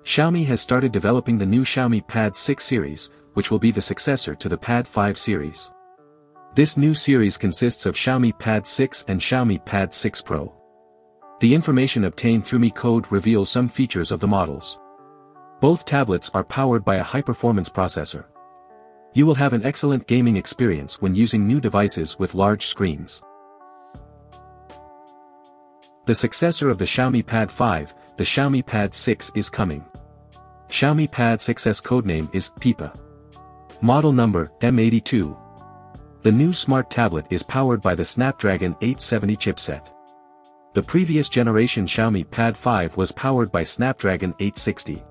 Xiaomi has started developing the new Xiaomi Pad 6 series, which will be the successor to the Pad 5 series. This new series consists of Xiaomi Pad 6 and Xiaomi Pad 6 Pro. The information obtained through Mi Code reveals some features of the models. Both tablets are powered by a high-performance processor. You will have an excellent gaming experience when using new devices with large screens. The successor of the Xiaomi Pad 5, the Xiaomi Pad 6 is coming. Xiaomi Pad 6's codename is Pipa. Model number M82. The new smart tablet is powered by the Snapdragon 870 chipset. The previous generation Xiaomi Pad 5 was powered by Snapdragon 860.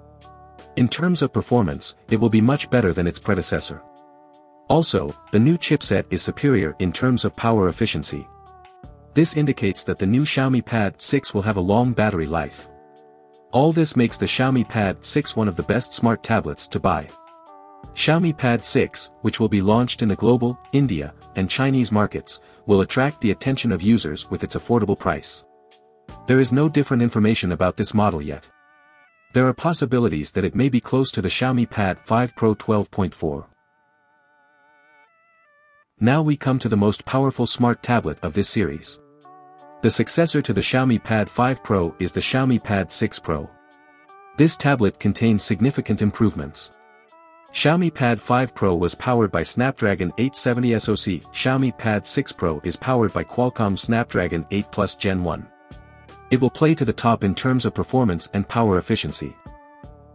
In terms of performance, it will be much better than its predecessor. Also, the new chipset is superior in terms of power efficiency. This indicates that the new Xiaomi Pad 6 will have a long battery life. All this makes the Xiaomi Pad 6 one of the best smart tablets to buy. Xiaomi Pad 6, which will be launched in the global, India, and Chinese markets, will attract the attention of users with its affordable price. There is no different information about this model yet. There are possibilities that it may be close to the Xiaomi Pad 5 Pro 12.4. Now we come to the most powerful smart tablet of this series. The successor to the Xiaomi Pad 5 Pro is the Xiaomi Pad 6 Pro. This tablet contains significant improvements. Xiaomi Pad 5 Pro was powered by Snapdragon 870 SoC. Xiaomi Pad 6 Pro is powered by Qualcomm Snapdragon 8 Plus Gen 1. It will play to the top in terms of performance and power efficiency.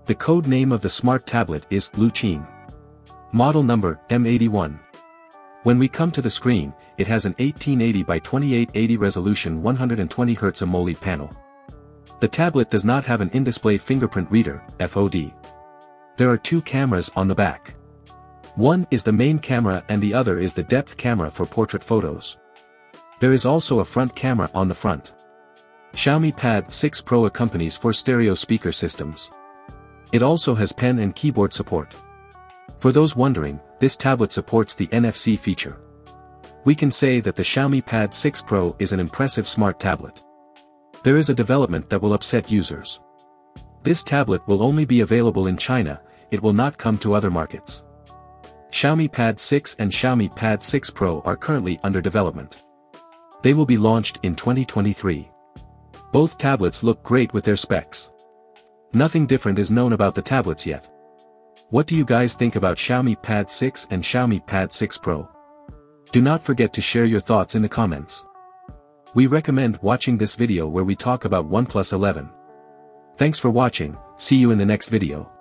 The code name of the smart tablet is Luqin. Model number M81. When we come to the screen, it has an 1880 by 2880 resolution 120 Hz AMOLED panel. The tablet does not have an in-display fingerprint reader, FOD. There are two cameras on the back. One is the main camera and the other is the depth camera for portrait photos. There is also a front camera on the front. Xiaomi Pad 6 Pro accompanies 4 stereo speaker systems. It also has pen and keyboard support. For those wondering, this tablet supports the NFC feature. We can say that the Xiaomi Pad 6 Pro is an impressive smart tablet. There is a development that will upset users. This tablet will only be available in China, it will not come to other markets. Xiaomi Pad 6 and Xiaomi Pad 6 Pro are currently under development. They will be launched in 2023. Both tablets look great with their specs. Nothing different is known about the tablets yet. What do you guys think about Xiaomi Pad 6 and Xiaomi Pad 6 Pro? Do not forget to share your thoughts in the comments. We recommend watching this video where we talk about OnePlus 11. Thanks for watching, see you in the next video.